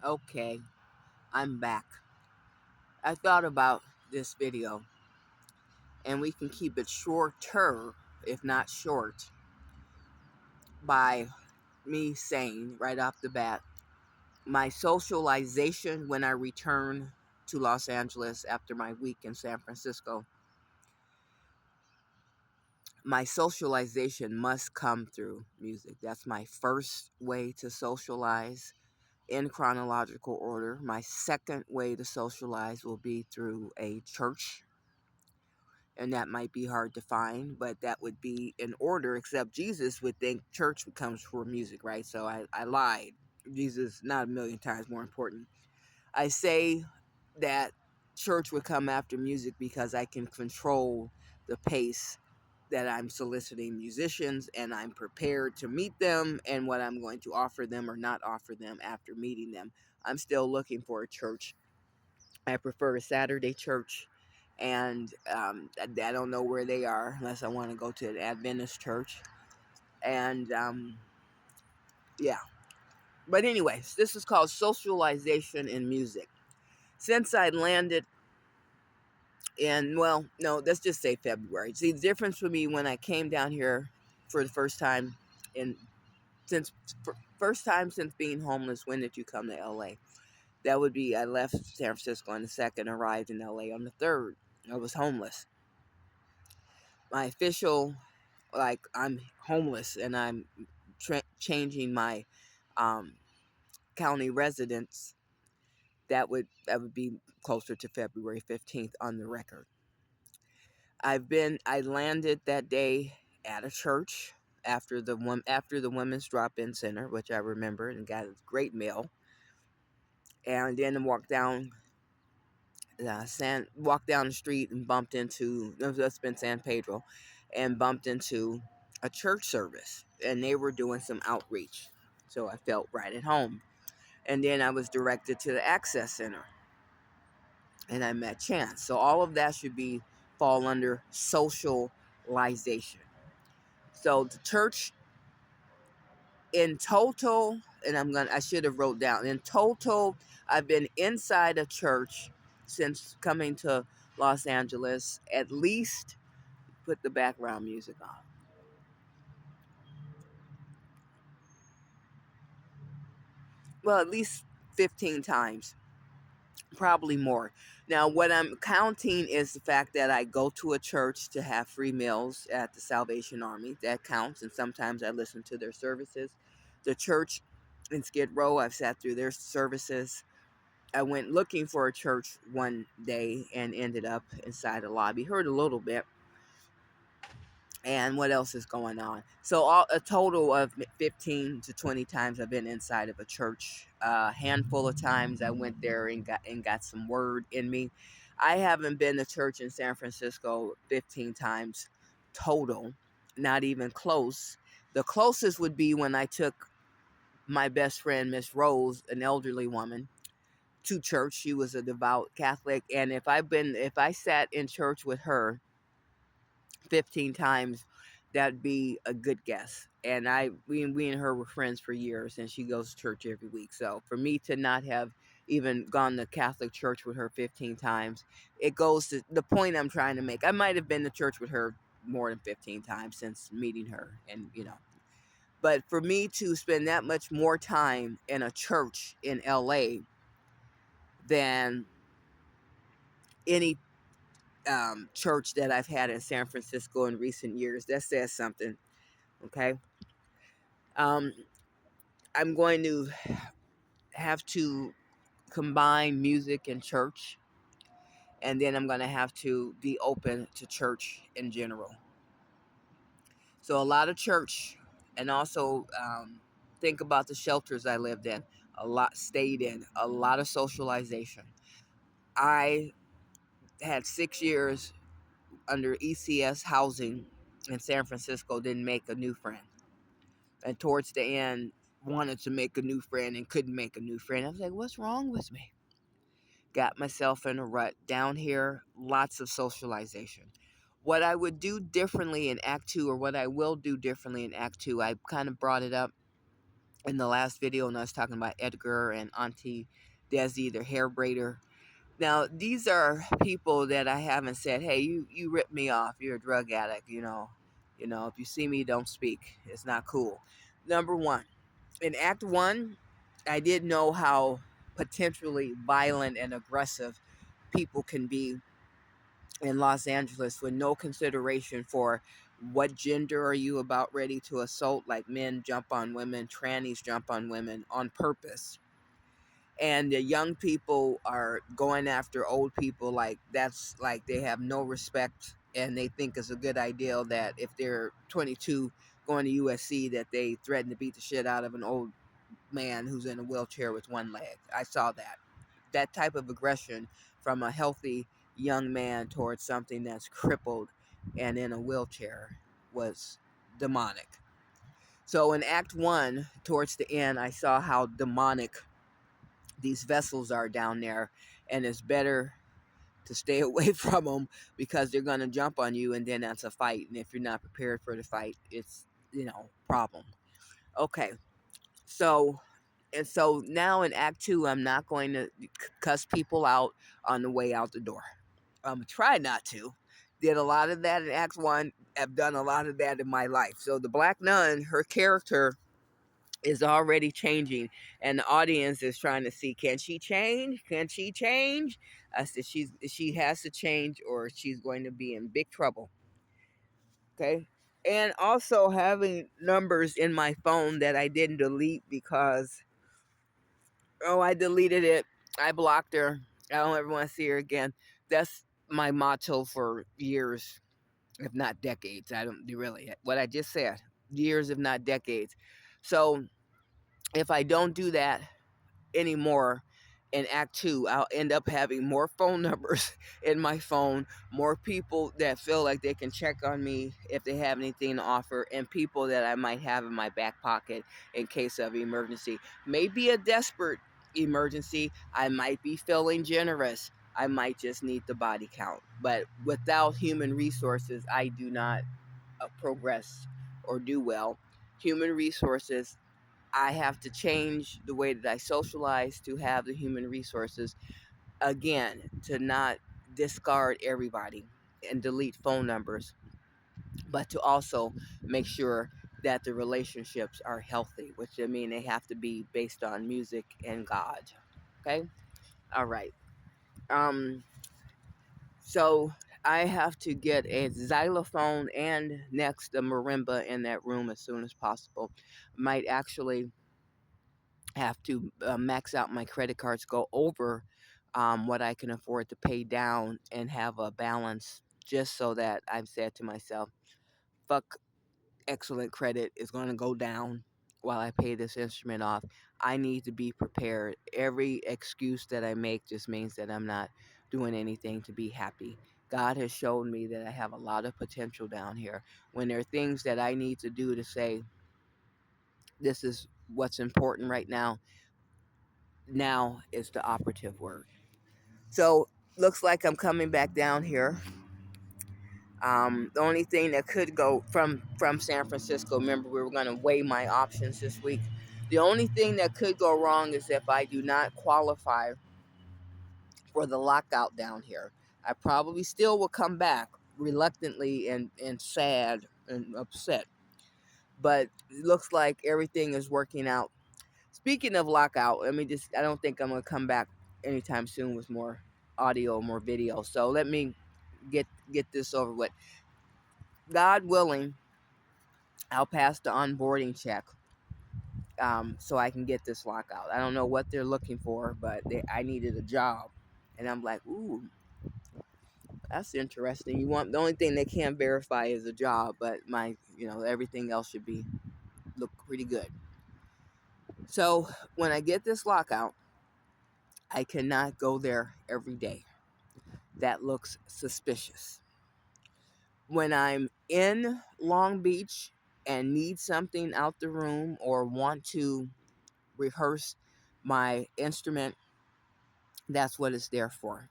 Okay, I'm back. I thought about this video, and we can keep it shorter, if not short, by me saying right off the bat my socialization when I return to Los Angeles after my week in San Francisco. My socialization must come through music. That's my first way to socialize in chronological order. My second way to socialize will be through a church, and that might be hard to find, but that would be in order, except Jesus would think church comes for music, right? So I lied. Jesus, not a million times more important. I say that church would come after music because I can control the pace that I'm soliciting musicians, and I'm prepared to meet them and what I'm going to offer them or not offer them after meeting them. I'm still looking for a church. I prefer a Saturday church, and I don't know where they are unless I want to go to an Adventist church. And yeah. But anyways, this is called socialization in music. Since I landed in, well, no, let's just say February. See, the difference for me when I came down here for the first time in since first time since being homeless. When did you come to LA? That would be, I left San Francisco on the 2nd, arrived in LA on the 3rd. I was homeless. My official, like, I'm homeless and I'm changing my um, county residence. That would be closer to February 15th on the record. I landed that day at a church after the women's drop-in center, which I remember, and got a great meal. And then walked down the street and bumped into, that's been San Pedro, and bumped into a church service, and they were doing some outreach. So I felt right at home. And then I was directed to the Access Center, and I met Chance. So all of that should be fall under socialization. So the church in total, and I should have wrote down, in total, I've been inside a church since coming to Los Angeles, at least, put the background music on, well, at least 15 times, probably more. Now, what I'm counting is the fact that I go to a church to have free meals at the Salvation Army. That counts, and sometimes I listen to their services. The church in Skid Row, I've sat through their services. I went looking for a church one day and ended up inside a lobby. Heard a little bit. And what else is going on? So a total of 15 to 20 times I've been inside of a church. A handful of times I went there and got some word in me. I haven't been to church in San Francisco 15 times total, not even close. The closest would be when I took my best friend, Miss Rose, an elderly woman, to church. She was a devout Catholic, and if I sat in church with her 15 times, that'd be a good guess. And we and her were friends for years, and she goes to church every week. So for me to not have even gone to Catholic church with her 15 times, it goes to the point I'm trying to make. I might have been to church with her more than 15 times since meeting her, and but for me to spend that much more time in a church in LA than any church that I've had in San Francisco in recent years, that says something. Okay. Um, I'm going to have to combine music and church, and then I'm going to have to be open to church in general. So, a lot of church, and also think about the shelters I lived in, a lot stayed in, a lot of socialization. I had 6 years under ECS housing in San Francisco, didn't make a new friend. And towards the end, wanted to make a new friend and couldn't make a new friend. I was like, what's wrong with me? Got myself in a rut. Down here, lots of socialization. What I would do differently in Act Two, or what I will do differently in Act Two, I kind of brought it up in the last video, and I was talking about Edgar and Auntie Desi, their hair braider. Now, these are people that I haven't said, hey, you ripped me off. You're a drug addict, you know. If you see me, don't speak. It's not cool. Number one, in Act One, I did know how potentially violent and aggressive people can be in Los Angeles with no consideration for what gender are you about ready to assault, like men jump on women, trannies jump on women on purpose. And the young people are going after old people like that's like they have no respect, and they think it's a good idea that if they're 22 going to USC that they threaten to beat the shit out of an old man who's in a wheelchair with one leg. I saw that type of aggression from a healthy young man towards something that's crippled and in a wheelchair was demonic. So in Act One, towards the end, I saw how demonic these vessels are down there, and it's better to stay away from them because they're going to jump on you, and then that's a fight. And if you're not prepared for the fight, it's, problem. Okay. So so now in Act Two, I'm not going to cuss people out on the way out the door. Try not to. Did a lot of that in Act One. Have done a lot of that in my life. So the Black Nun, her character is already changing, and the audience is trying to see, can she change? Can she change? I said she has to change, or she's going to be in big trouble. Okay. And also having numbers in my phone that I didn't delete because I deleted it. I blocked her. I don't ever want to see her again. That's my motto for years, if not decades. I don't really what I just said. Years, if not decades. So if I don't do that anymore in Act Two, I'll end up having more phone numbers in my phone, more people that feel like they can check on me if they have anything to offer, and people that I might have in my back pocket in case of emergency. Maybe a desperate emergency. I might be feeling generous. I might just need the body count. But without human resources, I do not progress or do well. Human resources, I have to change the way that I socialize to have the human resources, again, to not discard everybody and delete phone numbers, but to also make sure that the relationships are healthy, which I mean they have to be based on music and God. Okay? All right. Um so I have to get a xylophone and next a marimba in that room as soon as possible. Might actually have to max out my credit cards, go over what I can afford to pay down, and have a balance, just so that I've said to myself, fuck, excellent credit is going to go down while I pay this instrument off. I need to be prepared. Every excuse that I make just means that I'm not doing anything to be happy. God has shown me that I have a lot of potential down here. When there are things that I need to do to say, this is what's important right now, now is the operative word. So looks like I'm coming back down here. The only thing that could go from San Francisco, remember we were going to weigh my options this week. The only thing that could go wrong is if I do not qualify for the lockout down here. I probably still will come back reluctantly and sad and upset. But it looks like everything is working out. Speaking of lockout, I don't think I'm going to come back anytime soon with more audio, more video. So let me get this over with. God willing, I'll pass the onboarding check, so I can get this lockout. I don't know what they're looking for, but I needed a job. And I'm like, ooh, that's interesting. The only thing they can't verify is a job, but everything else should look pretty good. So when I get this lockout, I cannot go there every day. That looks suspicious. When I'm in Long Beach and need something out the room or want to rehearse my instrument, that's what it's there for.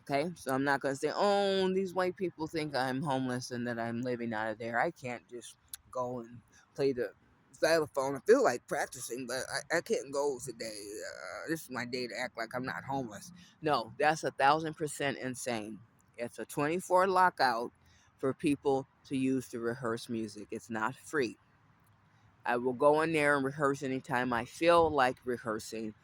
Okay, so I'm not going to say, oh, these white people think I'm homeless and that I'm living out of there. I can't just go and play the xylophone. I feel like practicing, but I can't go today. This is my day to act like I'm not homeless. No, that's 1,000% insane. It's a 24 lockout for people to use to rehearse music. It's not free. I will go in there and rehearse anytime I feel like rehearsing.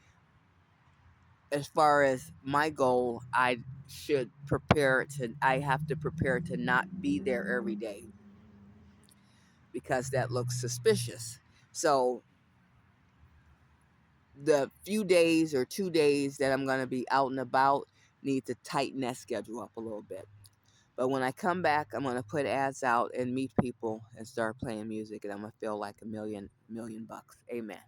As far as my goal, I have to prepare to not be there every day because that looks suspicious. So the few days or 2 days that I'm going to be out and about need to tighten that schedule up a little bit. But when I come back, I'm going to put ads out and meet people and start playing music, and I'm going to feel like a million bucks. Amen.